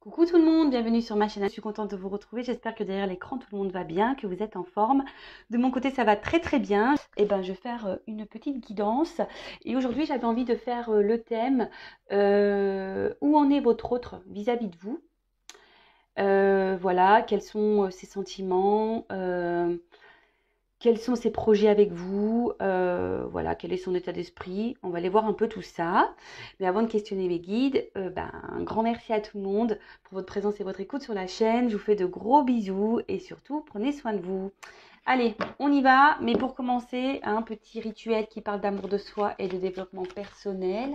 Coucou tout le monde, bienvenue sur ma chaîne. Je suis contente de vous retrouver. J'espère que derrière l'écran tout le monde va bien, que vous êtes en forme. De mon côté, ça va très très bien. Et ben, je vais faire une petite guidance. Et aujourd'hui, j'avais envie de faire le thème où en est votre autre vis-à-vis de vous. Voilà, quels sont ses sentiments, quels sont ses projets avec vous, voilà, quel est son état d'esprit. On va aller voir un peu tout ça. Mais avant de questionner mes guides, un grand merci à tout le monde pour votre présence et votre écoute sur la chaîne. Je vous fais de gros bisous et surtout, prenez soin de vous. Allez, on y va. Mais pour commencer, un petit rituel qui parle d'amour de soi et de développement personnel.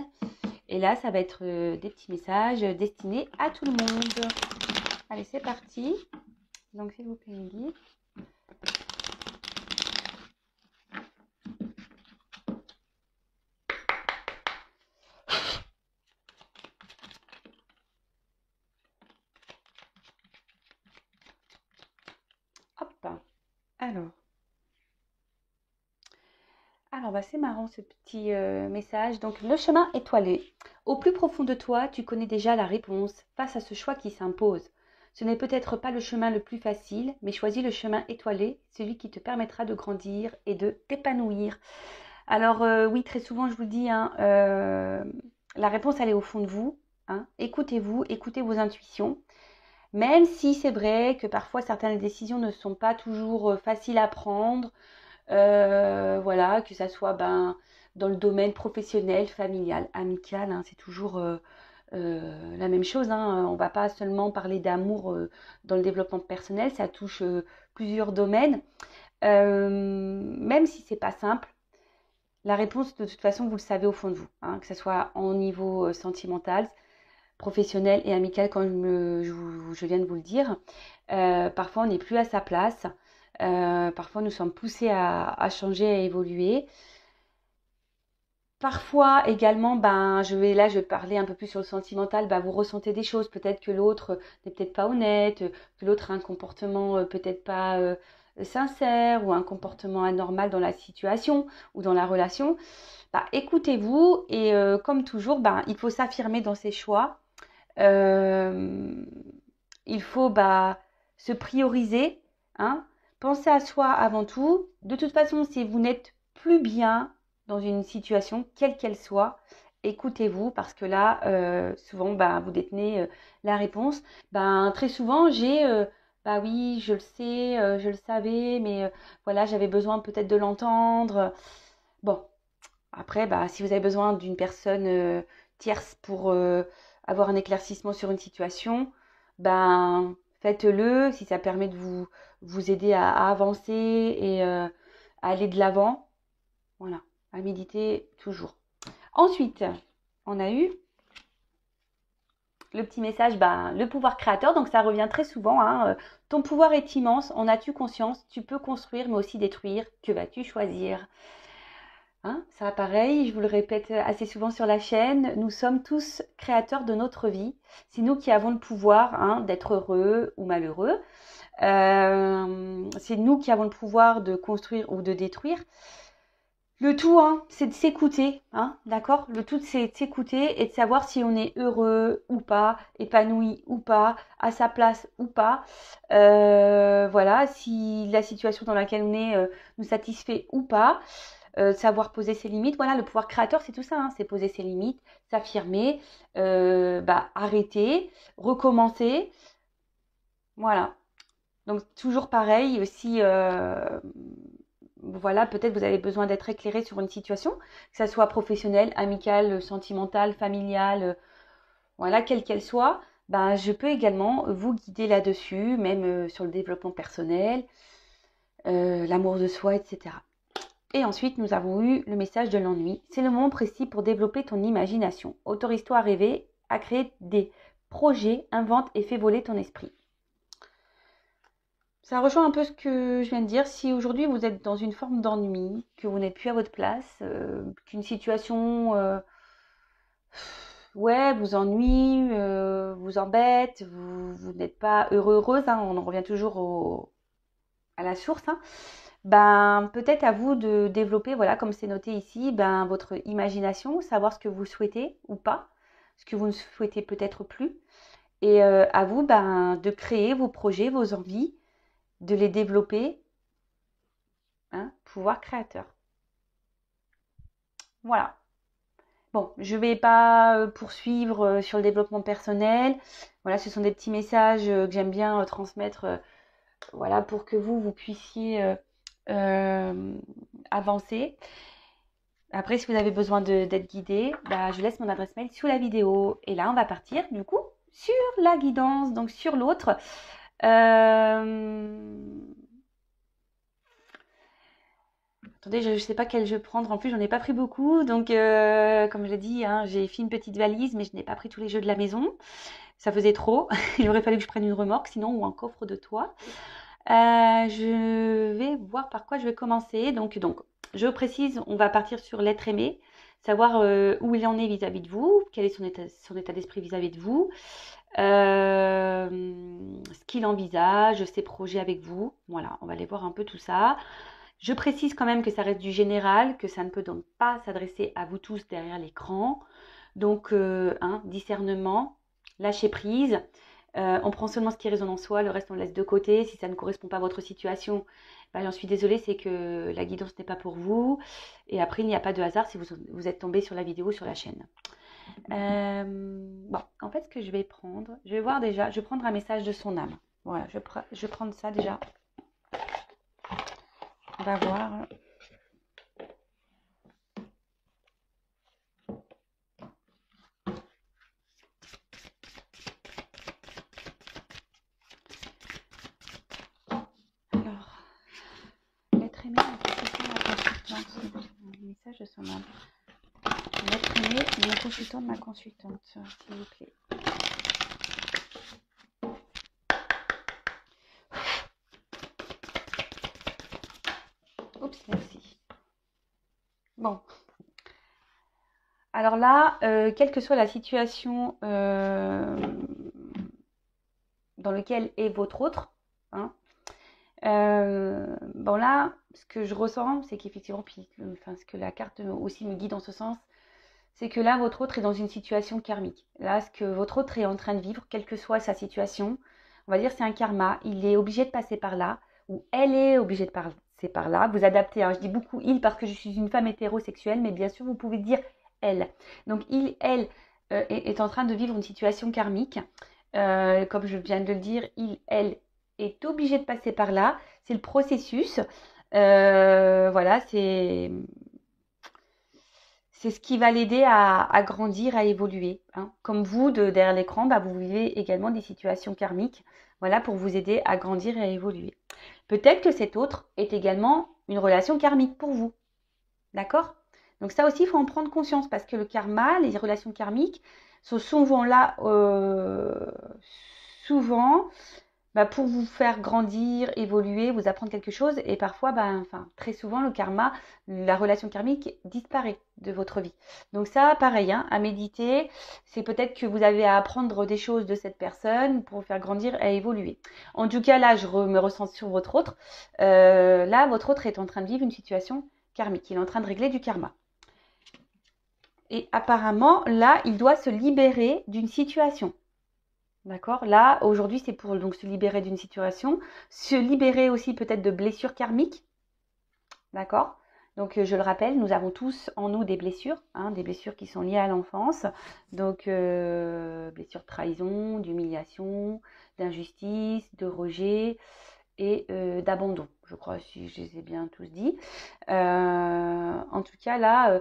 Et là, ça va être des petits messages destinés à tout le monde. Allez, c'est parti. Donc, s'il vous plaît, mes guides. Hop. Alors. C'est marrant ce petit message. Donc, le chemin étoilé. Au plus profond de toi, tu connais déjà la réponse face à ce choix qui s'impose. Ce n'est peut-être pas le chemin le plus facile, mais choisis le chemin étoilé, celui qui te permettra de grandir et de t'épanouir. Alors, oui, très souvent, je vous le dis, hein, la réponse, elle est au fond de vous. Hein. Écoutez-vous, écoutez vos intuitions. Même si c'est vrai que parfois certaines décisions ne sont pas toujours faciles à prendre, voilà, que ça soit dans le domaine professionnel, familial, amical, hein, c'est toujours la même chose. Hein. On ne va pas seulement parler d'amour dans le développement personnel, ça touche plusieurs domaines. Même si c'est pas simple, la réponse de toute façon vous le savez au fond de vous, hein, que ce soit en niveau sentimental, professionnel et amical, comme je viens de vous le dire. Parfois on n'est plus à sa place. Parfois, nous sommes poussés à changer, à évoluer. Parfois également, je vais parler un peu plus sur le sentimental, vous ressentez des choses, peut-être que l'autre n'est peut-être pas honnête, que l'autre a un comportement peut-être pas sincère ou un comportement anormal dans la situation ou dans la relation. Écoutez-vous et comme toujours, il faut s'affirmer dans ses choix. Euh, il faut se prioriser, hein. Pensez à soi avant tout. De toute façon, si vous n'êtes plus bien dans une situation, quelle qu'elle soit, écoutez-vous parce que là, souvent, vous détenez la réponse. Très souvent, j'ai oui, je le sais, je le savais, mais voilà, j'avais besoin peut-être de l'entendre. Bon, après, si vous avez besoin d'une personne tierce pour avoir un éclaircissement sur une situation, faites-le si ça permet de vous aider à avancer et à aller de l'avant. Voilà, à méditer toujours. Ensuite, on a eu le petit message, le pouvoir créateur. Donc ça revient très souvent. Hein, ton pouvoir est immense, en as-tu conscience? Tu peux construire mais aussi détruire. Que vas-tu choisir? Hein, ça pareil, je vous le répète assez souvent sur la chaîne, nous sommes tous créateurs de notre vie. C'est nous qui avons le pouvoir, hein, d'être heureux ou malheureux. C'est nous qui avons le pouvoir de construire ou de détruire. Le tout, hein, c'est de s'écouter, hein, d'accord? Le tout, c'est de s'écouter et de savoir si on est heureux ou pas, épanoui ou pas, à sa place ou pas. Voilà, si la situation dans laquelle on est nous satisfait ou pas. Savoir poser ses limites. Voilà, le pouvoir créateur, c'est tout ça, hein, c'est poser ses limites, s'affirmer, arrêter, recommencer. Voilà. Donc toujours pareil, si voilà, peut-être vous avez besoin d'être éclairé sur une situation, que ça soit professionnelle, amicale, sentimentale, familiale, voilà, quelle qu'elle soit, je peux également vous guider là-dessus, même sur le développement personnel, l'amour de soi, etc. Et ensuite, nous avons eu le message de l'ennui. C'est le moment précis pour développer ton imagination. Autorise-toi à rêver, à créer des projets, invente et fais voler ton esprit. Ça rejoint un peu ce que je viens de dire. Si aujourd'hui vous êtes dans une forme d'ennui, que vous n'êtes plus à votre place, qu'une situation vous ennuie, vous embête, vous n'êtes pas heureux, heureuse, hein, on en revient toujours à la source, hein. Peut-être à vous de développer, voilà, comme c'est noté ici, votre imagination, savoir ce que vous souhaitez ou pas, ce que vous ne souhaitez peut-être plus. Et à vous de créer vos projets, vos envies, de les développer. Hein, pouvoir créateur. Voilà. Bon, je ne vais pas poursuivre sur le développement personnel. Voilà, ce sont des petits messages que j'aime bien transmettre, voilà, pour que vous puissiez avancer. Après, si vous avez besoin d'être guidé, je laisse mon adresse mail sous la vidéo. Et là, on va partir du coup sur la guidance, donc sur l'autre. Attendez, je ne sais pas quel jeu prendre. En plus, j'en ai pas pris beaucoup. Donc, comme je l'ai dit, hein, j'ai fait une petite valise, mais je n'ai pas pris tous les jeux de la maison. Ça faisait trop. Il aurait fallu que je prenne une remorque, sinon, ou un coffre de toit. Je vais voir par quoi je vais commencer. Donc, je précise, on va partir sur l'être aimé, savoir où il en est vis-à-vis de vous, quel est son état d'esprit vis-à-vis de vous, ce qu'il envisage, ses projets avec vous. Voilà, on va aller voir un peu tout ça. Je précise quand même que ça reste du général, que ça ne peut donc pas s'adresser à vous tous derrière l'écran. Donc, discernement, lâcher prise. On prend seulement ce qui résonne en soi, le reste on laisse de côté. Si ça ne correspond pas à votre situation, j'en suis désolée, c'est que la guidance n'est pas pour vous. Et après, il n'y a pas de hasard si vous êtes tombé sur la vidéo ou sur la chaîne. Bon, en fait, ce que je vais prendre, je vais voir déjà, je vais prendre un message de son âme. Voilà, je vais prendre ça déjà. On va voir. Alors, l'être aimé, la consultante. Un message de son âme. L'être aimé, mon consultant, ma consultante, s'il vous plaît. Oups, merci. Bon. Alors là, quelle que soit la situation dans laquelle est votre autre, hein, bon là, ce que je ressens, c'est qu'effectivement, ce que la carte aussi me guide dans ce sens, c'est que là, votre autre est dans une situation karmique. Là, ce que votre autre est en train de vivre, quelle que soit sa situation, on va dire c'est un karma, il est obligé de passer par là, ou elle est obligée de passer par là. Vous adaptez, hein, je dis beaucoup il parce que je suis une femme hétérosexuelle, mais bien sûr, vous pouvez dire elle. Donc, elle est en train de vivre une situation karmique. Comme je viens de le dire, elle est obligé de passer par là. C'est le processus. Voilà, c'est ce qui va l'aider à grandir, à évoluer. Hein. Comme vous, derrière l'écran, vous vivez également des situations karmiques, voilà, pour vous aider à grandir et à évoluer. Peut-être que cet autre est également une relation karmique pour vous. D'accord? Donc ça aussi, il faut en prendre conscience parce que le karma, les relations karmiques sont souvent là, souvent pour vous faire grandir, évoluer, vous apprendre quelque chose. Et parfois, très souvent, le karma, la relation karmique disparaît de votre vie. Donc ça, pareil, hein, à méditer, c'est peut-être que vous avez à apprendre des choses de cette personne pour vous faire grandir et évoluer. En tout cas, là, je me ressens sur votre autre. Là, votre autre est en train de vivre une situation karmique. Il est en train de régler du karma. Et apparemment, là, il doit se libérer d'une situation. D'accord? Là, aujourd'hui, c'est pour donc se libérer d'une situation, se libérer aussi peut-être de blessures karmiques. D'accord? Donc, je le rappelle, nous avons tous en nous des blessures, hein, des blessures qui sont liées à l'enfance. Donc, blessures de trahison, d'humiliation, d'injustice, de rejet et d'abandon. Je crois, si je les ai bien tous dit. En tout cas, là...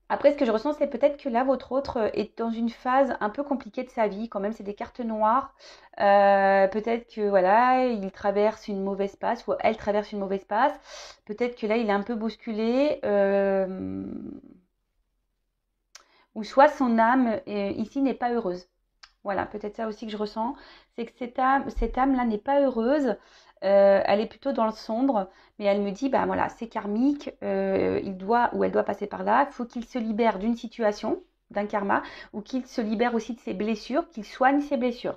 Après, ce que je ressens, c'est peut-être que là, votre autre est dans une phase un peu compliquée de sa vie. Quand même, c'est des cartes noires. Peut-être que voilà, il traverse une mauvaise passe ou elle traverse une mauvaise passe. Peut-être que là, il est un peu bousculé. Ou soit son âme ici n'est pas heureuse. Voilà, peut-être ça aussi que je ressens. C'est que cette âme-là n'est pas heureuse. Elle est plutôt dans le sombre, mais elle me dit, voilà, c'est karmique, il doit ou elle doit passer par là, il faut qu'il se libère d'une situation, d'un karma, ou qu'il se libère aussi de ses blessures, qu'il soigne ses blessures.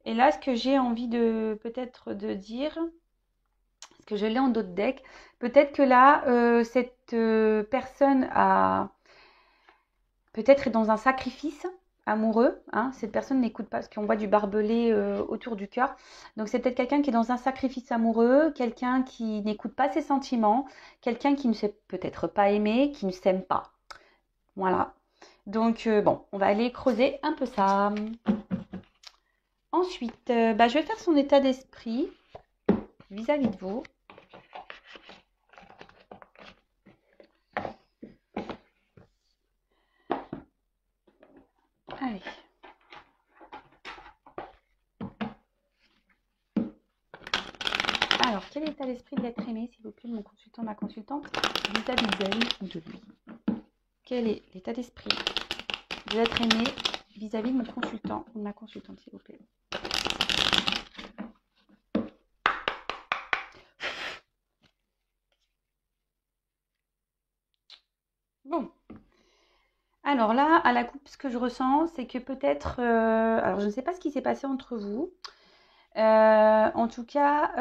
Et là, ce que j'ai envie de peut-être de dire, parce que je l'ai en d'autres decks, peut-être que là, cette personne a peut-être est dans un sacrifice amoureux, hein. Cette personne n'écoute pas parce qu'on voit du barbelé autour du cœur. Donc c'est peut-être quelqu'un qui est dans un sacrifice amoureux, quelqu'un qui n'écoute pas ses sentiments, quelqu'un qui ne sait peut-être pas aimer, qui ne s'aime pas. Voilà. Donc bon, on va aller creuser un peu ça. Ensuite, je vais faire son état d'esprit vis-à-vis de vous. Allez. Alors, quel est l'état d'esprit de l'être aimé, s'il vous plaît, mon consultant, ma consultante, vis-à-vis d'elle ou de lui? Quel est l'état d'esprit de l'être aimé vis-à-vis de mon consultant ou de ma consultante, s'il vous plaît? Bon. Alors là, à la coupe, ce que je ressens, c'est que peut-être... alors, je ne sais pas ce qui s'est passé entre vous. En tout cas,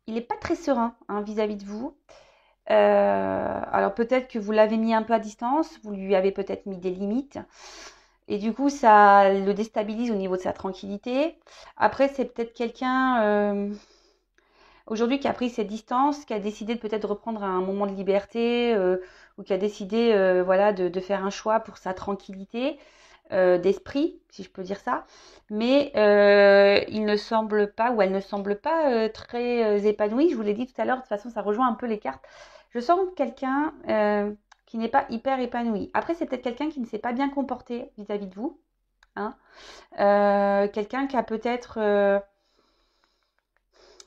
il n'est pas très serein vis-à-vis de vous. Alors peut-être que vous l'avez mis un peu à distance, vous lui avez peut-être mis des limites. Et du coup, ça le déstabilise au niveau de sa tranquillité. Après, c'est peut-être quelqu'un aujourd'hui qui a pris ses distances, qui a décidé de peut-être reprendre un moment de liberté ou qui a décidé voilà, de faire un choix pour sa tranquillité d'esprit, si je peux dire ça. Mais il ne semble pas, ou elle ne semble pas très épanouie. Je vous l'ai dit tout à l'heure, de toute façon, ça rejoint un peu les cartes. Je sens quelqu'un qui n'est pas hyper épanoui. Après, c'est peut-être quelqu'un qui ne s'est pas bien comporté vis-à-vis de vous. Hein. Quelqu'un qui a peut-être...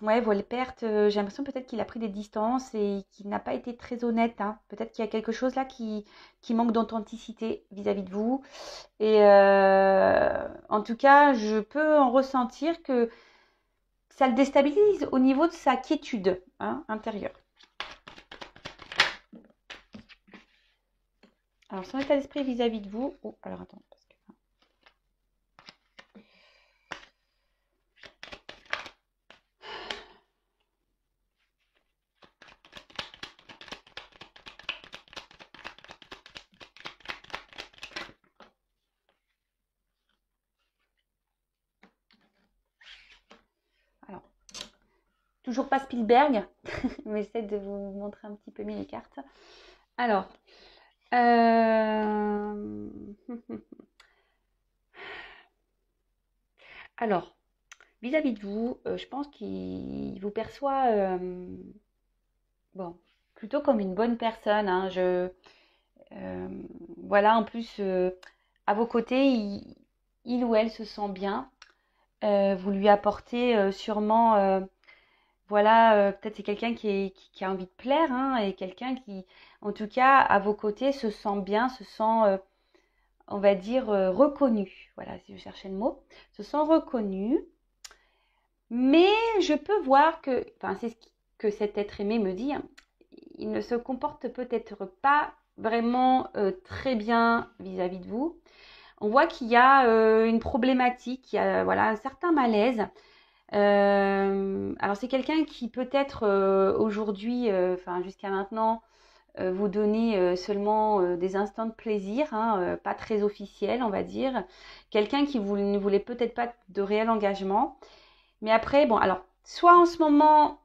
ouais, voilà, perte. J'ai l'impression peut-être qu'il a pris des distances et qu'il n'a pas été très honnête. Hein. Peut-être qu'il y a quelque chose là qui manque d'authenticité vis-à-vis de vous. Et en tout cas, je peux en ressentir que ça le déstabilise au niveau de sa quiétude intérieure. Alors, son état d'esprit vis-à-vis de vous. Oh, alors attends. Alors, toujours pas Spielberg, mais j'essaie de vous montrer un petit peu mieux les cartes. Alors, alors, vis-à-vis de vous, je pense qu'il vous perçoit bon, plutôt comme une bonne personne. Hein. Voilà, en plus, à vos côtés, il ou elle se sent bien. Vous lui apportez sûrement, voilà, peut-être c'est quelqu'un qui a envie de plaire, hein, et quelqu'un qui, en tout cas, à vos côtés, se sent bien, se sent, on va dire, reconnu. Voilà, si je cherchais le mot, se sent reconnu. Mais je peux voir que, enfin, c'est ce que cet être aimé me dit, hein, il ne se comporte peut-être pas vraiment très bien vis-à-vis de vous. On voit qu'il y a une problématique, il y a voilà, un certain malaise. Alors c'est quelqu'un qui peut-être aujourd'hui, enfin jusqu'à maintenant, vous donnait seulement des instants de plaisir, hein, pas très officiel, on va dire. Quelqu'un qui ne voulait peut-être pas de réel engagement. Mais après, bon, alors, soit en ce moment,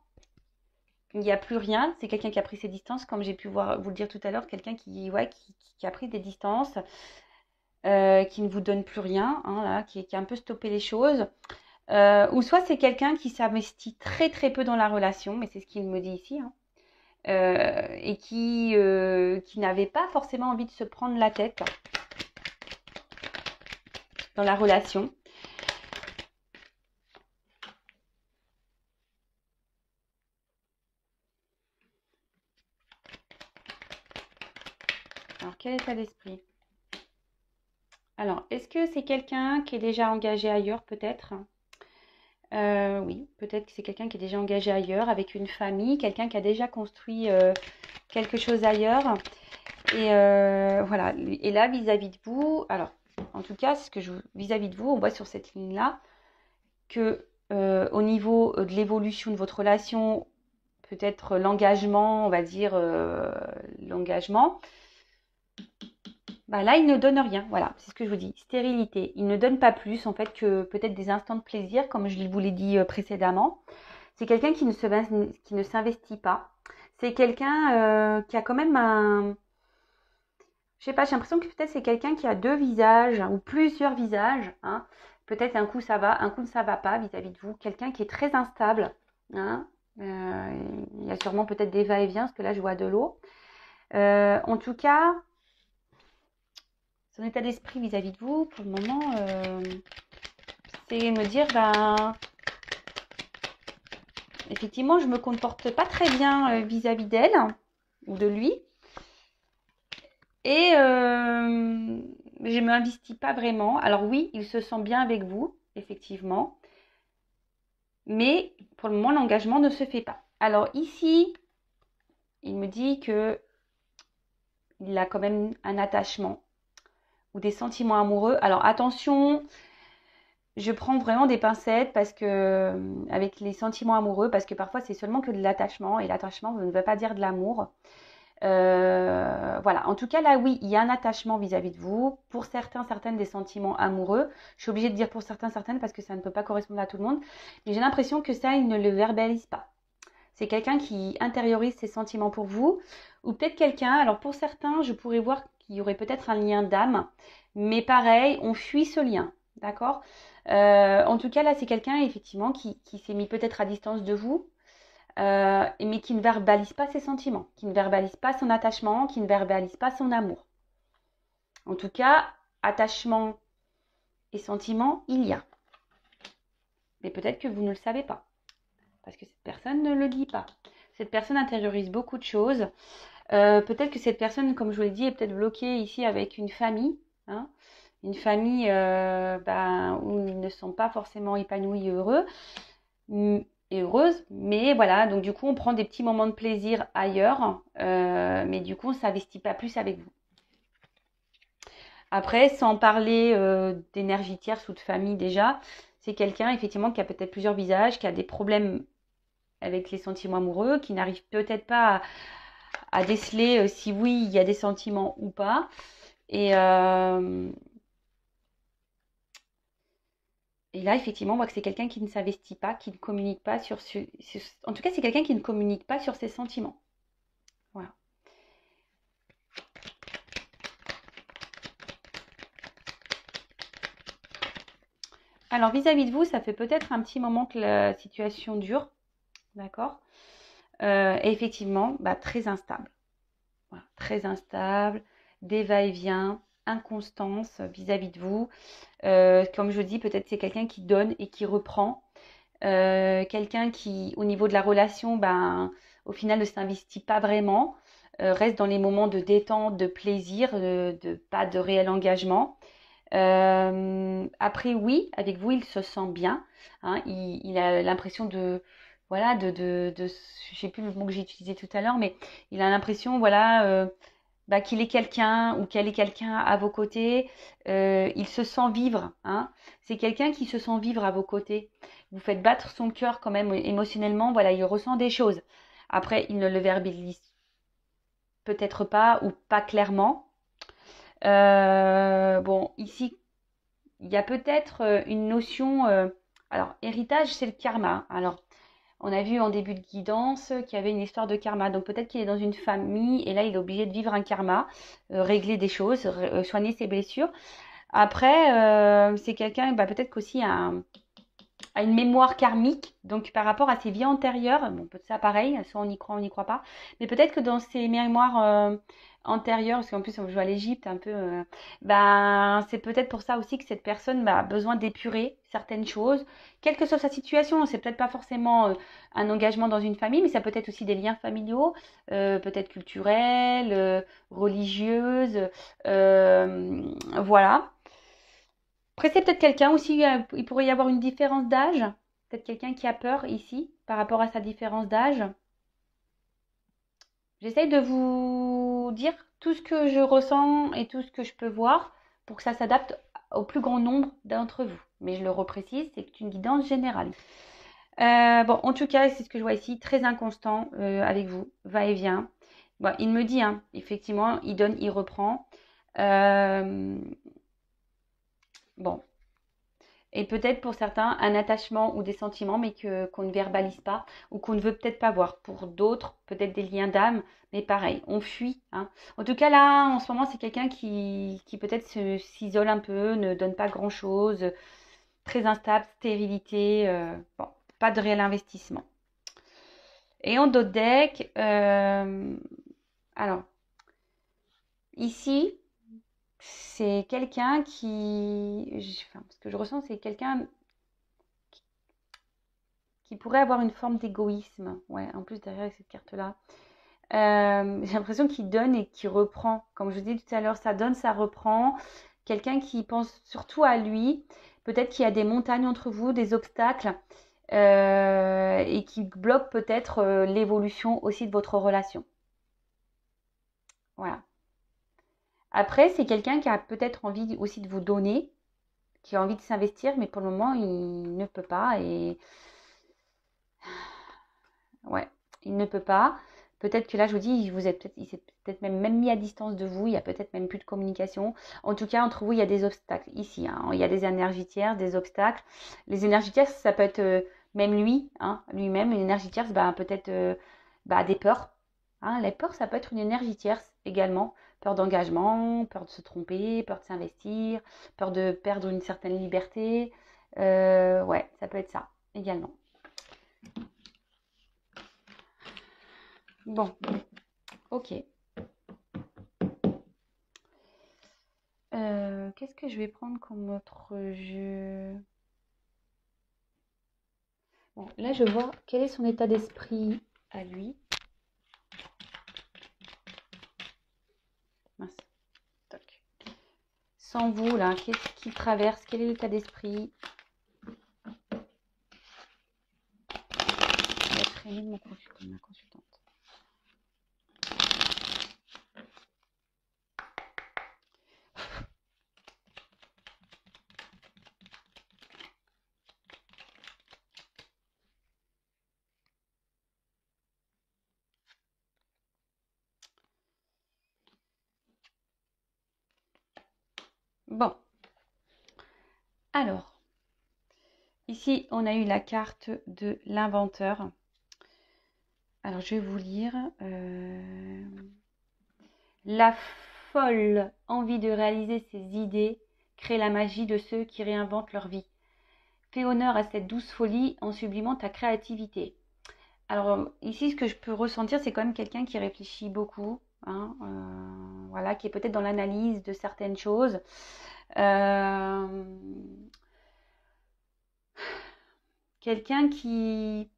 il n'y a plus rien, c'est quelqu'un qui a pris ses distances, comme j'ai pu vous le dire tout à l'heure, quelqu'un qui a pris des distances, qui ne vous donne plus rien, hein, là, qui a un peu stoppé les choses. Ou soit c'est quelqu'un qui s'investit très très peu dans la relation, mais c'est ce qu'il me dit ici, hein, et qui n'avait pas forcément envie de se prendre la tête dans la relation. Alors, quel état d'esprit? Alors, est-ce que c'est quelqu'un qui est déjà engagé ailleurs, peut-être? Oui, peut-être que c'est quelqu'un qui est déjà engagé ailleurs, avec une famille, quelqu'un qui a déjà construit quelque chose ailleurs. Et voilà. Et là, vis-à-vis de vous, alors, en tout cas, vis-à-vis de vous, on voit sur cette ligne-là que au niveau de l'évolution de votre relation, peut-être l'engagement, on va dire l'engagement, Bah là, il ne donne rien. Voilà, c'est ce que je vous dis. Stérilité. Il ne donne pas plus, en fait, que peut-être des instants de plaisir, comme je vous l'ai dit précédemment. C'est quelqu'un qui ne s'investit pas. C'est quelqu'un qui a quand même un... Je sais pas, j'ai l'impression que peut-être c'est quelqu'un qui a deux visages ou plusieurs visages. Hein. Peut-être un coup ça va, un coup ça va pas vis-à-vis de vous. Quelqu'un qui est très instable. Hein. Il y a sûrement peut-être des va-et-vient, parce que là je vois de l'eau. En tout cas, son état d'esprit vis-à-vis de vous, pour le moment, c'est me dire, ben, effectivement, je me comporte pas très bien vis-à-vis d'elle ou de lui. Et je ne m'investis pas vraiment. Alors oui, il se sent bien avec vous, effectivement. Mais pour le moment, l'engagement ne se fait pas. Alors ici, il me dit que il a quand même un attachement ou des sentiments amoureux. Alors attention, je prends vraiment des pincettes parce que avec les sentiments amoureux, parce que parfois c'est seulement que de l'attachement et l'attachement ne veut pas dire de l'amour. Voilà, en tout cas là oui, il y a un attachement vis-à-vis de vous. Pour certains, certaines des sentiments amoureux. Je suis obligée de dire pour certains, certaines parce que ça ne peut pas correspondre à tout le monde. Mais j'ai l'impression que ça, il ne le verbalise pas. C'est quelqu'un qui intériorise ses sentiments pour vous. Ou peut-être quelqu'un, alors pour certains, je pourrais voir qu'il y aurait peut-être un lien d'âme. Mais pareil, on fuit ce lien. D'accord. En tout cas là, c'est quelqu'un effectivement qui s'est mis peut-être à distance de vous. Mais qui ne verbalise pas ses sentiments, qui ne verbalise pas son attachement, qui ne verbalise pas son amour. En tout cas, attachement et sentiment, il y a. Mais peut-être que vous ne le savez pas, parce que cette personne ne le dit pas. Cette personne intériorise beaucoup de choses. Peut-être que cette personne, comme je vous l'ai dit, est peut-être bloquée ici avec une famille. Hein, une famille où ils ne sont pas forcément épanouis et heureux. Et heureuse, mais voilà, donc du coup on prend des petits moments de plaisir ailleurs, mais du coup on ne s'investit pas plus avec vous. Après, sans parler d'énergie tierce ou de famille déjà, c'est quelqu'un effectivement qui a peut-être plusieurs visages, qui a des problèmes avec les sentiments amoureux, qui n'arrive peut-être pas à déceler si oui il y a des sentiments ou pas. Et là, effectivement, on voit que c'est quelqu'un qui ne s'investit pas, qui ne communique pas en tout cas, c'est quelqu'un qui ne communique pas sur ses sentiments. Voilà. Alors, vis-à-vis de vous, ça fait peut-être un petit moment que la situation dure. D'accord. Et effectivement, très instable. Voilà, très instable, des va-et-vient, inconstance vis-à-vis de vous. Comme je dis, peut-être c'est quelqu'un qui donne et qui reprend. Quelqu'un qui, au niveau de la relation, au final ne s'investit pas vraiment, reste dans les moments de détente, de plaisir, pas de réel engagement. Après, oui, avec vous, il se sent bien. Hein, il a l'impression voilà, je sais plus le mot que j'ai utilisé tout à l'heure, mais il a l'impression, voilà, qu'il est quelqu'un ou qu'elle est quelqu'un à vos côtés. Il se sent vivre. Hein. C'est quelqu'un qui se sent vivre à vos côtés. Vous faites battre son cœur quand même émotionnellement. Voilà, il ressent des choses. Après, il ne le verbalise peut-être pas ou pas clairement. Bon, ici, il y a peut-être une notion. Alors, héritage, c'est le karma. Alors, on a vu en début de guidance qu'il y avait une histoire de karma. Donc peut-être qu'il est dans une famille et là il est obligé de vivre un karma, régler des choses, soigner ses blessures. Après, c'est quelqu'un peut-être qu'aussi a une mémoire karmique, donc par rapport à ses vies antérieures, bon, peut-être ça pareil, soit on y croit, on n'y croit pas, mais peut-être que dans ses mémoires antérieures, parce qu'en plus on joue à l'Égypte un peu, c'est peut-être pour ça aussi que cette personne a besoin d'épurer certaines choses, quelle que soit sa situation, c'est peut-être pas forcément un engagement dans une famille, mais ça peut être aussi des liens familiaux, peut-être culturels, religieuses, voilà. Après, c'est peut-être quelqu'un aussi, il pourrait y avoir une différence d'âge. Peut-être quelqu'un qui a peur ici par rapport à sa différence d'âge. J'essaye de vous dire tout ce que je ressens et tout ce que je peux voir pour que ça s'adapte au plus grand nombre d'entre vous. Mais je le reprécise, c'est une guidance générale. Bon, en tout cas, c'est ce que je vois ici, très inconstant avec vous, va et vient. Bon, il me dit, hein, effectivement, il donne, il reprend. Bon. Et peut-être pour certains, un attachement ou des sentiments, mais qu'on ne verbalise pas ou qu'on ne veut peut-être pas voir. Pour d'autres, peut-être des liens d'âme, mais pareil, on fuit. Hein. En tout cas, là, en ce moment, c'est quelqu'un qui peut-être s'isole un peu, ne donne pas grand-chose, très instable, stérilité, bon, pas de réel investissement. Et en d'autres decks, alors, ici, c'est quelqu'un enfin, ce que je ressens, c'est quelqu'un qui pourrait avoir une forme d'égoïsme. Ouais, en plus, derrière cette carte-là. J'ai l'impression qu'il donne et qu'il reprend. Comme je vous disais tout à l'heure, ça donne, ça reprend. Quelqu'un qui pense surtout à lui. Peut-être qu'il y a des montagnes entre vous, des obstacles, et qui bloquent peut-être l'évolution aussi de votre relation. Voilà. Après, c'est quelqu'un qui a peut-être envie aussi de vous donner, qui a envie de s'investir, mais pour le moment, il ne peut pas. Et ouais, il ne peut pas. Peut-être que là, je vous dis, il s'est peut-être même mis à distance de vous. Il y a peut-être même plus de communication. En tout cas, entre vous, il y a des obstacles ici. Hein. Il y a des énergies tierces, des obstacles. Les énergies tierces, ça peut être même lui, hein, lui-même. Une énergie tierce, peut-être des peurs. Hein. Les peurs, ça peut être une énergie tierce également. Peur d'engagement, peur de se tromper, peur de s'investir, peur de perdre une certaine liberté. Ouais, ça peut être ça également. Bon, ok. Qu'est-ce que je vais prendre comme autre jeu? Bon, là, je vois quel est son état d'esprit à lui. Mince. Toc. Sans vous, là, qu'est-ce qui traverse? Quel est l'état d'esprit? Je vais traîner de ma consultante. Bon. Alors, ici, on a eu la carte de l'inventeur. Alors, je vais vous lire. La folle envie de réaliser ses idées crée la magie de ceux qui réinventent leur vie. Fais honneur à cette douce folie en sublimant ta créativité. Alors ici, ce que je peux ressentir, c'est quand même quelqu'un qui réfléchit beaucoup, hein, voilà, qui est peut-être dans l'analyse de certaines choses. Quelqu'un qui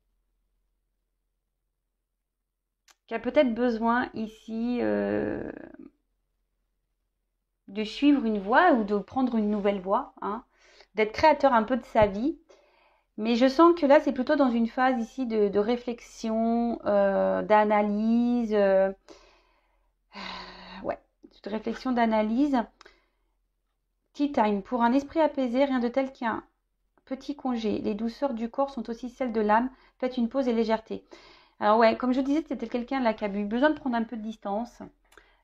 a peut-être besoin ici de suivre une voie ou de prendre une nouvelle voie, hein, d'être créateur un peu de sa vie. Mais je sens que là, c'est plutôt dans une phase ici de réflexion, d'analyse, ouais, de réflexion, d'analyse. Tea time. Pour un esprit apaisé, rien de tel qu'un petit congé. Les douceurs du corps sont aussi celles de l'âme. Faites une pause et légèreté. Alors ouais, comme je disais, c'était quelqu'un là qui a eu besoin de prendre un peu de distance.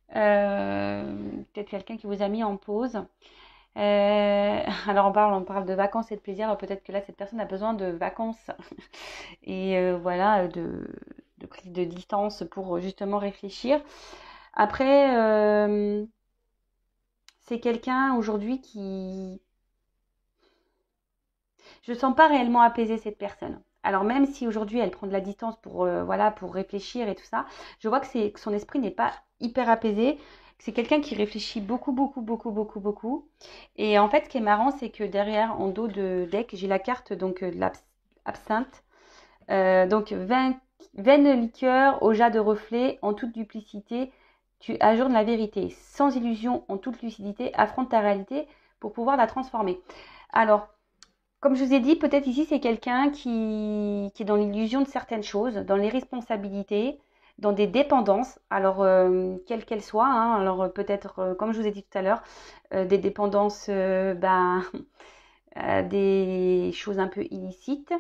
Peut-être quelqu'un qui vous a mis en pause. Alors on parle de vacances et de plaisir. Alors peut-être que là, cette personne a besoin de vacances et voilà, de prise de distance pour justement réfléchir. Après, c'est quelqu'un aujourd'hui qui... Je ne sens pas réellement apaiser cette personne. Alors même si aujourd'hui elle prend de la distance pour, voilà, pour réfléchir et tout ça, je vois que son esprit n'est pas hyper apaisé. C'est quelqu'un qui réfléchit beaucoup, beaucoup, beaucoup, beaucoup, beaucoup. Et en fait, ce qui est marrant, c'est que derrière, en dos de deck, j'ai la carte donc de l'absinthe. Donc, vaine liqueur au jas de reflet, en toute duplicité, tu ajournes la vérité. Sans illusion, en toute lucidité, affronte ta réalité pour pouvoir la transformer. Alors, comme je vous ai dit, peut-être ici, c'est quelqu'un qui est dans l'illusion de certaines choses, dans les responsabilités, dans des dépendances, alors quelles qu'elles soient. Hein, alors peut-être, comme je vous ai dit tout à l'heure, des dépendances des choses un peu illicites,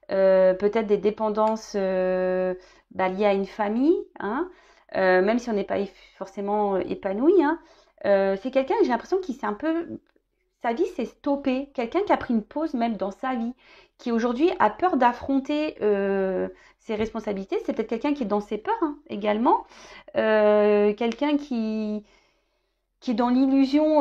peut-être des dépendances liées à une famille, hein, même si on n'est pas forcément épanoui. Hein, C'est quelqu'un que j'ai l'impression qui s'est un peu... Sa vie s'est stoppée. Quelqu'un qui a pris une pause même dans sa vie, qui aujourd'hui a peur d'affronter ses responsabilités. C'est peut-être quelqu'un qui est dans ses peurs hein, également. Quelqu'un qui est dans l'illusion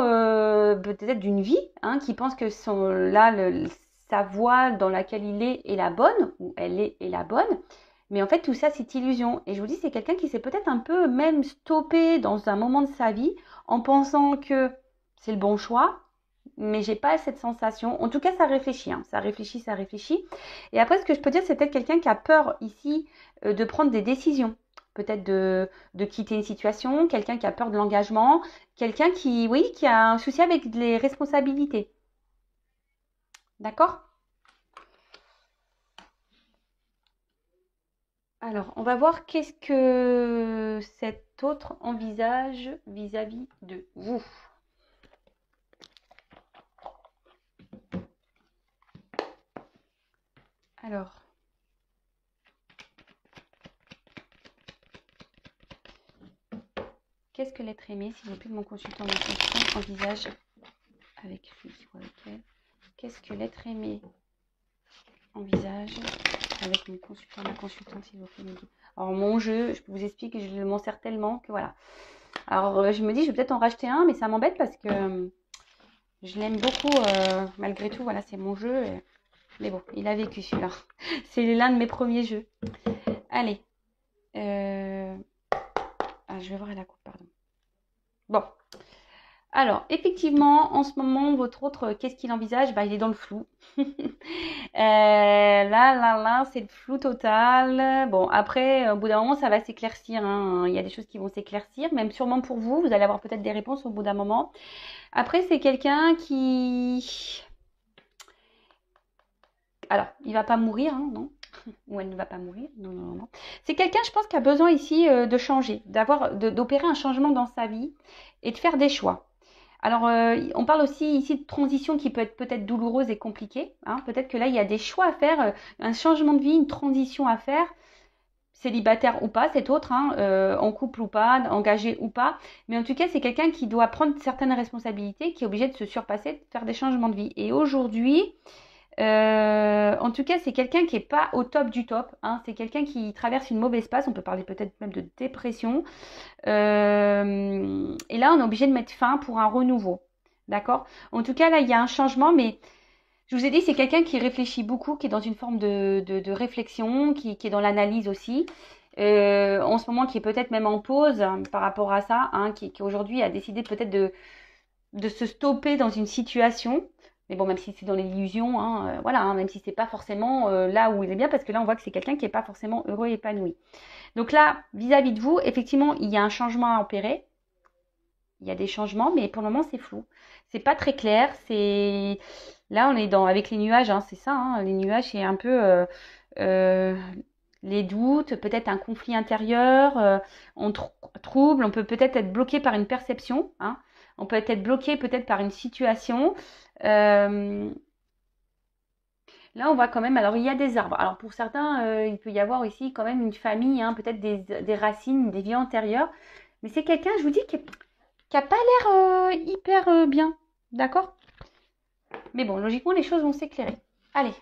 peut-être d'une vie, hein, qui pense que sa voie dans laquelle il est la bonne, ou elle est la bonne. Mais en fait, tout ça, c'est illusion. Et je vous dis, c'est quelqu'un qui s'est peut-être un peu même stoppé dans un moment de sa vie en pensant que c'est le bon choix, mais j'ai pas cette sensation. En tout cas, ça réfléchit, hein. Ça réfléchit, ça réfléchit. Et après, ce que je peux dire, c'est peut-être quelqu'un qui a peur ici de prendre des décisions. Peut-être de quitter une situation, quelqu'un qui a peur de l'engagement, quelqu'un qui, oui, qui a un souci avec les responsabilités. D'accord? Alors, on va voir qu'est-ce que cet autre envisage vis-à-vis de vous. Alors, qu'est-ce que l'être aimé, s'il vous plaît, de mon consultant envisage avec lui ou avec elle? Qu'est-ce que l'être aimé envisage avec mon consultant, ma consultante, s'il vous plaît, me dit. Alors, mon jeu, je vous explique, je m'en sers tellement que voilà. Alors, je me dis, je vais peut-être en racheter un, mais ça m'embête parce que je l'aime beaucoup, malgré tout. Voilà, c'est mon jeu. Mais bon, il a vécu celui-là. C'est l'un de mes premiers jeux. Allez. Ah, je vais voir la coupe, pardon. Bon. Alors, effectivement, en ce moment, votre autre, qu'est-ce qu'il envisage? Bah, il est dans le flou. Là, c'est le flou total. Bon, après, au bout d'un moment, ça va s'éclaircir, hein. Il y a des choses qui vont s'éclaircir, même sûrement pour vous. Vous allez avoir peut-être des réponses au bout d'un moment. Après, c'est quelqu'un qui... Alors, il va pas mourir, hein, non? Ou elle ne va pas mourir, non. C'est quelqu'un, je pense, qui a besoin ici de changer, d'opérer un changement dans sa vie et de faire des choix. Alors, on parle aussi ici de transition qui peut être peut-être douloureuse et compliquée, hein. Peut-être que là, il y a des choix à faire, un changement de vie, une transition à faire, célibataire ou pas, c'est autre, hein, en couple ou pas, engagé ou pas. Mais en tout cas, c'est quelqu'un qui doit prendre certaines responsabilités, qui est obligé de se surpasser, de faire des changements de vie. Et aujourd'hui, en tout cas, c'est quelqu'un qui n'est pas au top du top, hein. C'est quelqu'un qui traverse une mauvaise passe. On peut parler peut-être même de dépression. Et là, on est obligé de mettre fin pour un renouveau. D'accord? En tout cas, là, il y a un changement, mais je vous ai dit, c'est quelqu'un qui réfléchit beaucoup, qui est dans une forme de réflexion, qui est dans l'analyse aussi. En ce moment, qui est peut-être même en pause hein, par rapport à ça, hein, qui aujourd'hui a décidé peut-être de se stopper dans une situation. Mais bon, même si c'est dans l'illusion, hein, voilà, hein, même si c'est pas forcément là où il est bien, parce que là, on voit que c'est quelqu'un qui n'est pas forcément heureux et épanoui. Donc là, vis-à-vis de vous, effectivement, il y a un changement à opérer. Il y a des changements, mais pour le moment, c'est flou. C'est pas très clair. C'est là, on est dans avec les nuages, hein, c'est ça. Hein, les nuages, c'est un peu euh, les doutes, peut-être un conflit intérieur, on trouble. On peut peut-être être bloqué par une perception. Hein, on peut être bloqué peut-être par une situation. Euh, Là, on voit quand même, alors il y a des arbres. Alors pour certains, il peut y avoir ici quand même une famille, hein, peut-être des racines, des vies antérieures. Mais c'est quelqu'un, je vous dis, qui n'a pas l'air hyper bien. D'accord? Mais bon, logiquement, les choses vont s'éclairer. Allez,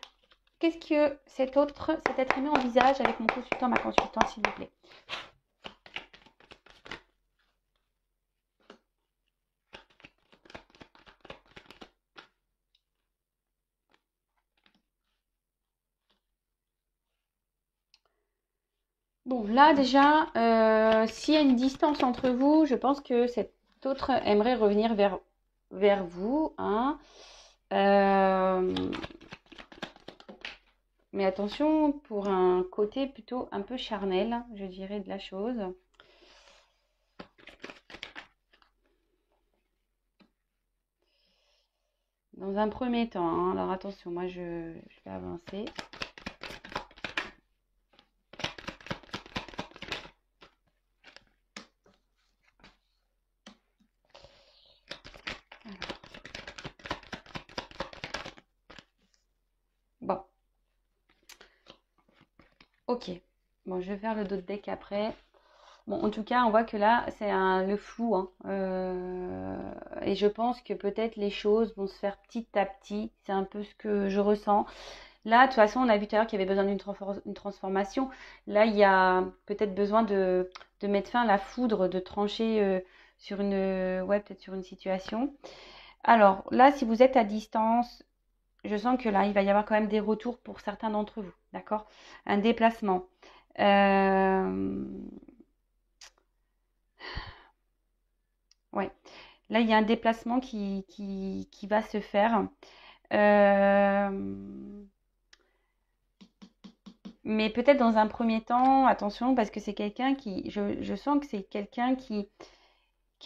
qu'est-ce que cet être aimé envisage avec mon consultant, ma consultante, s'il vous plaît? Bon, là déjà, s'il y a une distance entre vous, je pense que cet autre aimerait revenir vers vous. Hein. Euh, mais attention, pour un côté plutôt un peu charnel, je dirais, de la chose. Dans un premier temps, hein, alors attention, moi je vais avancer. Bon, ok. Bon, je vais faire le dos de deck après. Bon, en tout cas, on voit que là, c'est le flou, hein. Et je pense que peut-être les choses vont se faire petit à petit. C'est un peu ce que je ressens. Là, de toute façon, on a vu tout à l'heure qu'il y avait besoin d'une transformation. Là, il y a peut-être besoin de mettre fin à la foudre, de trancher sur ouais, peut-être sur une situation. Alors là, si vous êtes à distance, je sens que là, il va y avoir quand même des retours pour certains d'entre vous, d'accord? Un déplacement. Euh, ouais. Là, il y a un déplacement qui va se faire. Euh, mais peut-être dans un premier temps, attention, parce que c'est quelqu'un je sens que c'est quelqu'un qui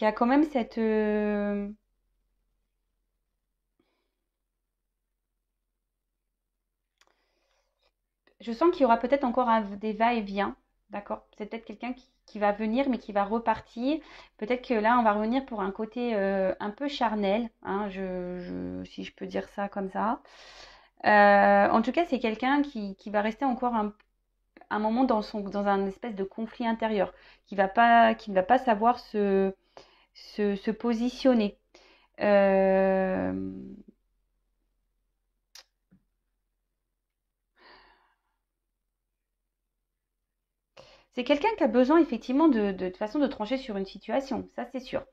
a quand même cette, je sens qu'il y aura peut-être encore des va-et-vient, d'accord? C'est peut-être quelqu'un qui va venir, mais qui va repartir. Peut-être que là, on va revenir pour un côté un peu charnel, hein, si je peux dire ça comme ça. En tout cas, c'est quelqu'un qui va rester encore un moment dans un espèce de conflit intérieur, qui ne va pas savoir se positionner. Euh, c'est quelqu'un qui a besoin effectivement de façon de trancher sur une situation, ça c'est sûr.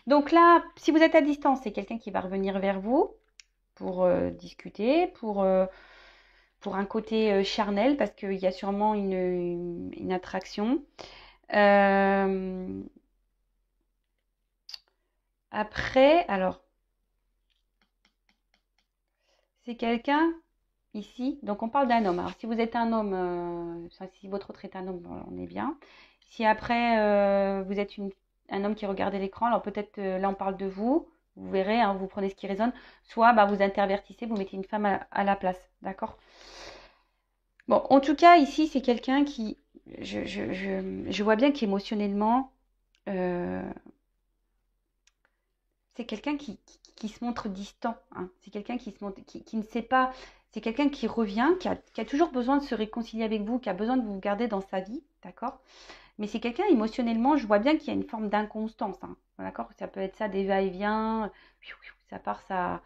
Donc là, si vous êtes à distance, c'est quelqu'un qui va revenir vers vous pour discuter, pour un côté charnel, parce qu'il y a sûrement une attraction. Euh, après, alors, c'est quelqu'un ici, donc on parle d'un homme. Alors si vous êtes un homme, si votre autre est un homme, bon, on est bien. Si après vous êtes un homme qui regardait l'écran, alors peut-être là on parle de vous, vous verrez, hein, vous prenez ce qui résonne, soit bah, vous intervertissez, vous mettez une femme à la place, d'accord? Bon, en tout cas ici c'est quelqu'un je vois bien qu'émotionnellement, euh, c'est quelqu'un qui se montre distant, hein. C'est quelqu'un qui se montre, qui ne sait pas. C'est quelqu'un qui revient, qui a toujours besoin de se réconcilier avec vous, qui a besoin de vous garder dans sa vie, d'accord? Mais c'est quelqu'un émotionnellement, je vois bien qu'il y a une forme d'inconstance, hein, d'accord? Ça peut être ça, des va-et-vient, ça part, ça.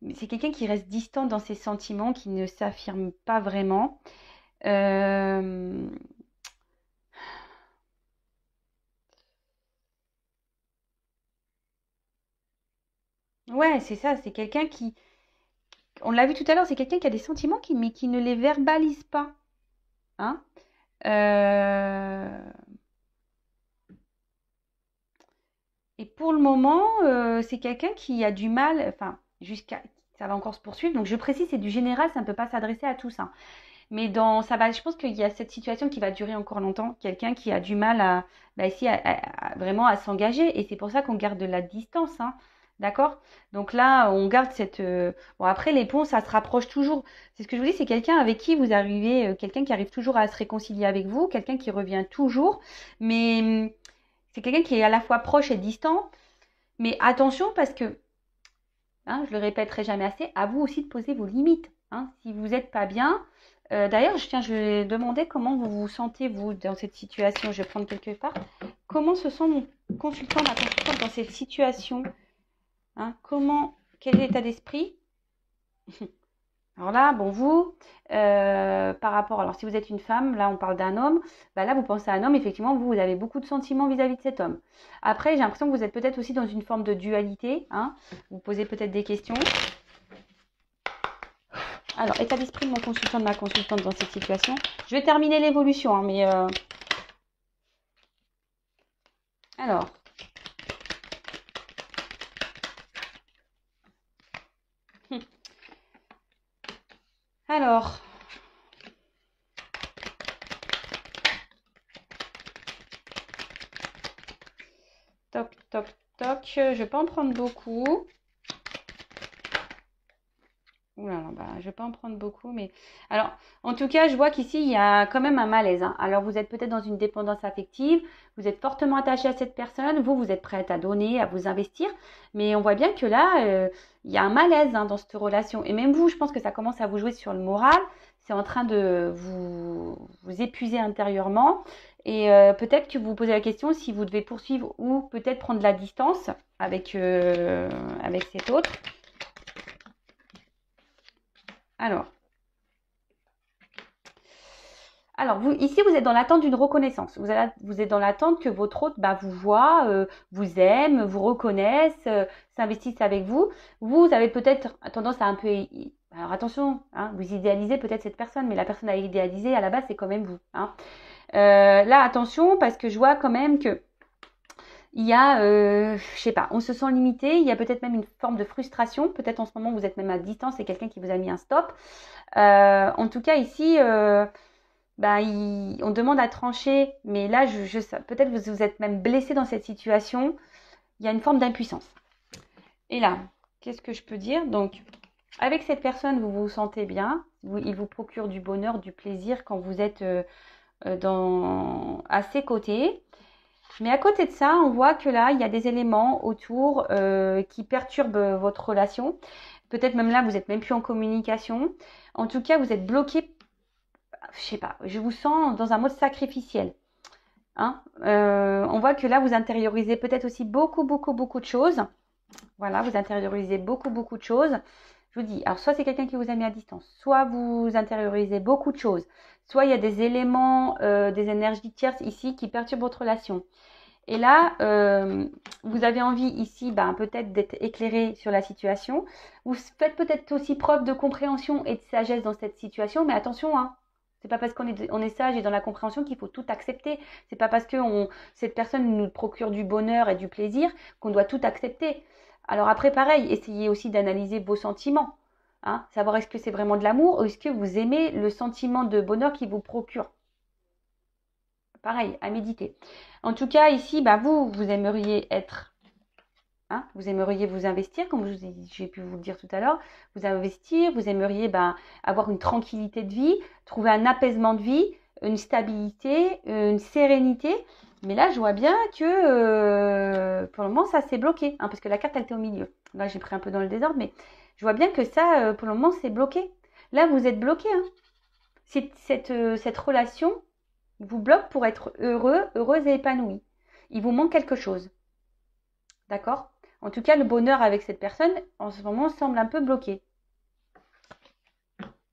Mais c'est quelqu'un qui reste distant dans ses sentiments, qui ne s'affirme pas vraiment. Euh, Ouais, c'est ça, c'est quelqu'un on l'a vu tout à l'heure, c'est quelqu'un qui a des sentiments mais qui ne les verbalise pas, hein? Euh, Et pour le moment, c'est quelqu'un qui a du mal, enfin, ça va encore se poursuivre. Donc, je précise, c'est du général, ça ne peut pas s'adresser à tous, hein. Mais je pense qu'il y a cette situation qui va durer encore longtemps. Quelqu'un qui a du mal bah, ici, vraiment à s'engager. Et c'est pour ça qu'on garde de la distance, hein. D'accord? Donc là, on garde bon, après, les ponts, ça se rapproche toujours. C'est ce que je vous dis, c'est quelqu'un avec qui vous arrivez, quelqu'un qui arrive toujours à se réconcilier avec vous, quelqu'un qui revient toujours. Mais c'est quelqu'un qui est à la fois proche et distant. Mais attention parce que, hein, je le répéterai jamais assez, à vous aussi de poser vos limites, hein. Si vous n'êtes pas bien, d'ailleurs, je vais demander comment vous vous sentez, vous, dans cette situation. Je vais prendre quelque part. Comment se sent mon consultant, ma consultante dans cette situation, hein? Quel est l'état d'esprit? Alors là, bon, vous, par rapport, alors si vous êtes une femme, là on parle d'un homme, bah là vous pensez à un homme, effectivement, vous avez beaucoup de sentiments vis-à-vis de cet homme. Après, j'ai l'impression que vous êtes peut-être aussi dans une forme de dualité, hein, vous posez peut-être des questions. Alors, état d'esprit de mon consultant, de ma consultante dans cette situation. Je vais terminer l'évolution, hein, mais alors, alors, toc, toc, toc, je vais pas en prendre beaucoup. Ouh là là, bah, je vais pas en prendre beaucoup, mais alors, en tout cas, je vois qu'ici, il y a quand même un malaise, hein. Alors, vous êtes peut-être dans une dépendance affective, vous êtes fortement attaché à cette personne, vous êtes prête à donner, à vous investir, mais on voit bien que là, il y a un malaise, hein, dans cette relation. Et même vous, je pense que ça commence à vous jouer sur le moral, c'est en train de vous épuiser intérieurement. Et peut-être que vous vous posez la question si vous devez poursuivre ou peut-être prendre la distance avec cet autre. Alors vous, ici, vous êtes dans l'attente d'une reconnaissance. Vous êtes dans l'attente que votre hôte vous voit, vous aime, vous reconnaisse, s'investisse avec vous. Vous avez peut-être tendance à un peu... Alors attention, hein, vous idéalisez peut-être cette personne, mais la personne à idéaliser, à la base, c'est quand même vous. Hein. Là, attention, parce que je vois quand même que il y a, je sais pas, on se sent limité, il y a peut-être même une forme de frustration. Peut-être en ce moment, vous êtes même à distance, c'est quelqu'un qui vous a mis un stop. En tout cas, ici... on demande à trancher, mais là, peut-être vous êtes même blessé dans cette situation. Il y a une forme d'impuissance. Et là, qu'est-ce que je peux dire? Donc, avec cette personne, vous vous sentez bien. Il vous procure du bonheur, du plaisir quand vous êtes à ses côtés. Mais à côté de ça, on voit que là, il y a des éléments autour qui perturbent votre relation. Peut-être même là, vous n'êtes même plus en communication. En tout cas, vous êtes bloqué. Je sais pas, je vous sens dans un mode sacrificiel. Hein. On voit que là, vous intériorisez peut-être aussi beaucoup de choses. Voilà, vous intériorisez beaucoup de choses. Je vous dis, alors soit c'est quelqu'un qui vous a mis à distance, soit vous intériorisez beaucoup de choses, soit il y a des éléments, des énergies tierces ici qui perturbent votre relation. Et là, vous avez envie ici peut-être d'être éclairé sur la situation. Vous faites peut-être aussi preuve de compréhension et de sagesse dans cette situation, mais attention, hein. C'est pas parce qu'on est sage et dans la compréhension qu'il faut tout accepter. C'est pas parce que cette personne nous procure du bonheur et du plaisir qu'on doit tout accepter. Alors après, pareil, essayez aussi d'analyser vos sentiments. Hein, savoir est-ce que c'est vraiment de l'amour ou est-ce que vous aimez le sentiment de bonheur qu'il vous procure. Pareil, à méditer. En tout cas, ici, vous aimeriez être... Hein, vous aimeriez vous investir, comme j'ai pu vous le dire tout à l'heure, vous investir, vous aimeriez avoir une tranquillité de vie, trouver un apaisement de vie, une stabilité, une sérénité. Mais là, je vois bien que pour le moment, ça s'est bloqué, hein, parce que la carte, elle était au milieu. Là, j'ai pris un peu dans le désordre, mais je vois bien que ça, pour le moment, c'est bloqué. Là, vous êtes bloqué. Hein. Cette relation vous bloque pour être heureux, heureuse et épanoui. Il vous manque quelque chose. D'accord ? En tout cas, le bonheur avec cette personne, en ce moment, semble un peu bloqué.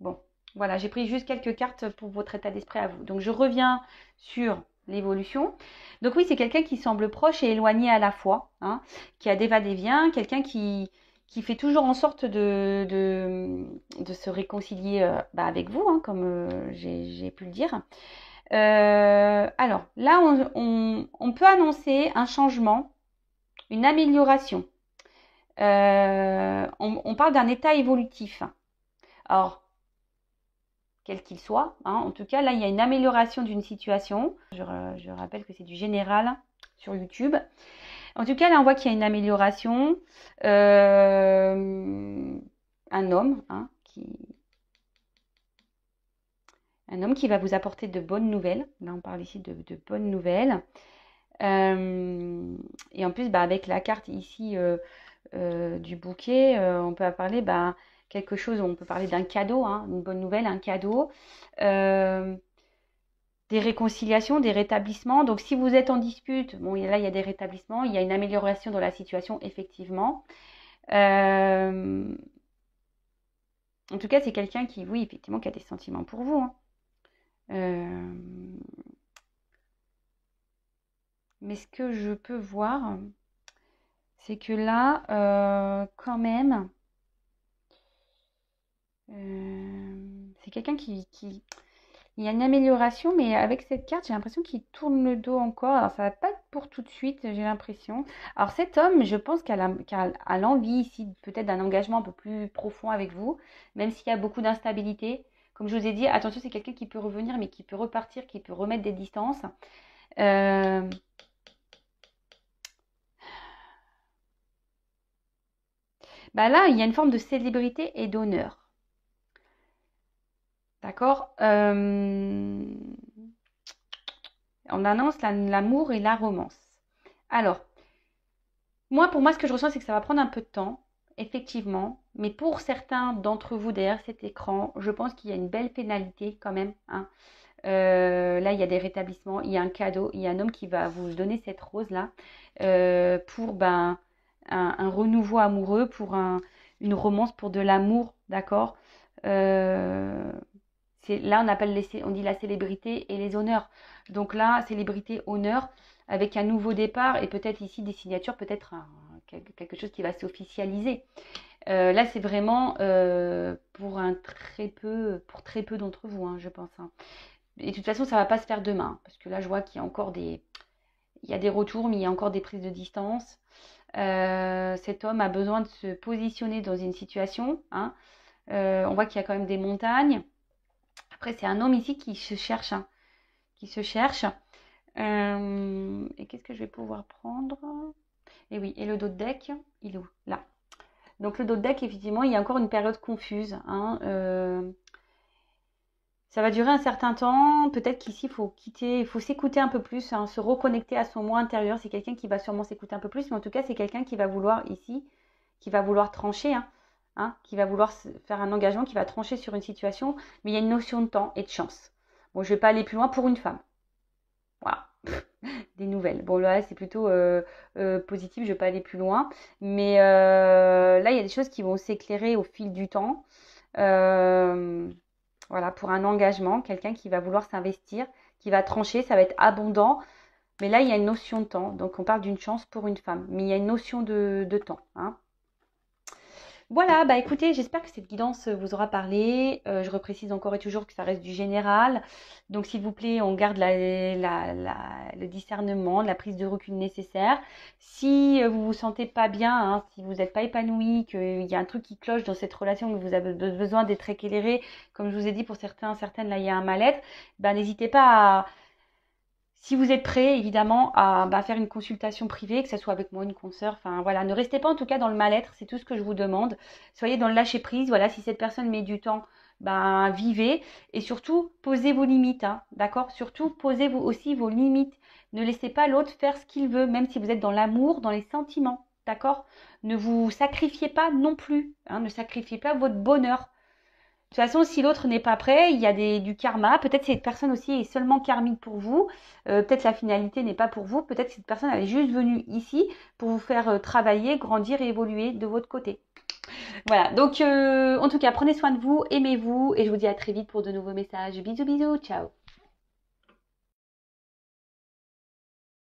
Bon, voilà, j'ai pris juste quelques cartes pour votre état d'esprit à vous. Donc, je reviens sur l'évolution. Donc oui, c'est quelqu'un qui semble proche et éloigné à la fois, hein, qui a des va-et-vient, quelqu'un qui fait toujours en sorte de se réconcilier avec vous, hein, comme j'ai pu le dire. Alors, là, on peut annoncer un changement, une amélioration. On parle d'un état évolutif. Alors, quel qu'il soit, hein, en tout cas, là, il y a une amélioration d'une situation. Je rappelle que c'est du général sur YouTube. En tout cas, là, on voit qu'il y a une amélioration. Un homme, hein, qui va vous apporter de bonnes nouvelles. Là, on parle ici de bonnes nouvelles. Et en plus, avec la carte ici du bouquet, on peut parler quelque chose, on peut parler d'un cadeau, hein, une bonne nouvelle, un cadeau, des réconciliations, des rétablissements. Donc si vous êtes en dispute, bon là il y a des rétablissements, il y a une amélioration dans la situation, effectivement. En tout cas, c'est quelqu'un qui, oui, effectivement, qui a des sentiments pour vous. Hein. Mais ce que je peux voir, c'est que là, quand même, c'est quelqu'un qui... Il y a une amélioration, mais avec cette carte, j'ai l'impression qu'il tourne le dos encore. Alors, ça va pas être pour tout de suite, j'ai l'impression. Alors, cet homme, je pense qu'il a l'envie ici, peut-être d'un engagement un peu plus profond avec vous, même s'il y a beaucoup d'instabilité. Comme je vous ai dit, attention, c'est quelqu'un qui peut revenir, mais qui peut repartir, qui peut remettre des distances. Là, il y a une forme de célébrité et d'honneur. D'accord. On annonce l'amour et la romance. Alors, pour moi, ce que je ressens, c'est que ça va prendre un peu de temps, effectivement. Mais pour certains d'entre vous derrière cet écran, je pense qu'il y a une belle pénalité quand même. Hein. Là, il y a des rétablissements, il y a un cadeau, il y a un homme qui va vous donner cette rose-là pour un renouveau amoureux, pour une romance, pour de l'amour, d'accord. Euh, Là, on dit la célébrité et les honneurs. Donc là, célébrité, honneur, avec un nouveau départ et peut-être ici des signatures, peut-être quelque chose qui va s'officialiser. Là, c'est vraiment pour très peu d'entre vous, hein, je pense. Hein. Et de toute façon, ça ne va pas se faire demain, parce que là, je vois qu'il y a encore il y a des retours, mais il y a encore des prises de distance. Cet homme a besoin de se positionner dans une situation. Hein. On voit qu'il y a quand même des montagnes. Après, c'est un homme ici qui se cherche. Hein, qui se cherche. Et qu'est-ce que je vais pouvoir prendre? Et oui, et le dos de deck, il est où? Là. Donc le dos de deck, effectivement, il y a encore une période confuse. Hein, ça va durer un certain temps. Peut-être qu'ici, il faut s'écouter un peu plus, hein, se reconnecter à son moi intérieur. C'est quelqu'un qui va sûrement s'écouter un peu plus, mais en tout cas, c'est quelqu'un qui va vouloir ici, qui va vouloir trancher, qui va vouloir faire un engagement, qui va trancher sur une situation. Mais il y a une notion de temps et de chance. Bon, je ne vais pas aller plus loin pour une femme. Voilà. Des nouvelles. Bon, là, c'est plutôt positif, je ne vais pas aller plus loin. Mais là, il y a des choses qui vont s'éclairer au fil du temps. Voilà, pour un engagement, quelqu'un qui va vouloir s'investir, qui va trancher, ça va être abondant. Mais là, il y a une notion de temps. Donc, on parle d'une chance pour une femme. Mais il y a une notion de temps. Hein. Voilà, bah écoutez, j'espère que cette guidance vous aura parlé. Je reprécise encore et toujours que ça reste du général. Donc s'il vous plaît, on garde le discernement, la prise de recul nécessaire. Si vous vous sentez pas bien, hein, si vous n'êtes pas épanoui, qu'il y a un truc qui cloche dans cette relation, que vous avez besoin d'être éclairé, comme je vous ai dit pour certains, certaines, là il y a un mal-être, bah, n'hésitez pas à... Si vous êtes prêt, évidemment, à faire une consultation privée, que ce soit avec moi, une consoeur, enfin voilà, ne restez pas en tout cas dans le mal-être, c'est tout ce que je vous demande. Soyez dans le lâcher-prise, voilà, si cette personne met du temps, vivez et surtout, posez vos limites, hein, d'accord? Surtout, posez vous aussi vos limites. Ne laissez pas l'autre faire ce qu'il veut, même si vous êtes dans l'amour, dans les sentiments, d'accord? Ne vous sacrifiez pas non plus, hein, ne sacrifiez pas votre bonheur. De toute façon, si l'autre n'est pas prêt, il y a du karma. Peut-être cette personne aussi est seulement karmique pour vous. Peut-être la finalité n'est pas pour vous. Peut-être cette personne elle est juste venue ici pour vous faire travailler, grandir et évoluer de votre côté. Voilà, donc en tout cas, prenez soin de vous, aimez-vous et je vous dis à très vite pour de nouveaux messages. Bisous, bisous, ciao.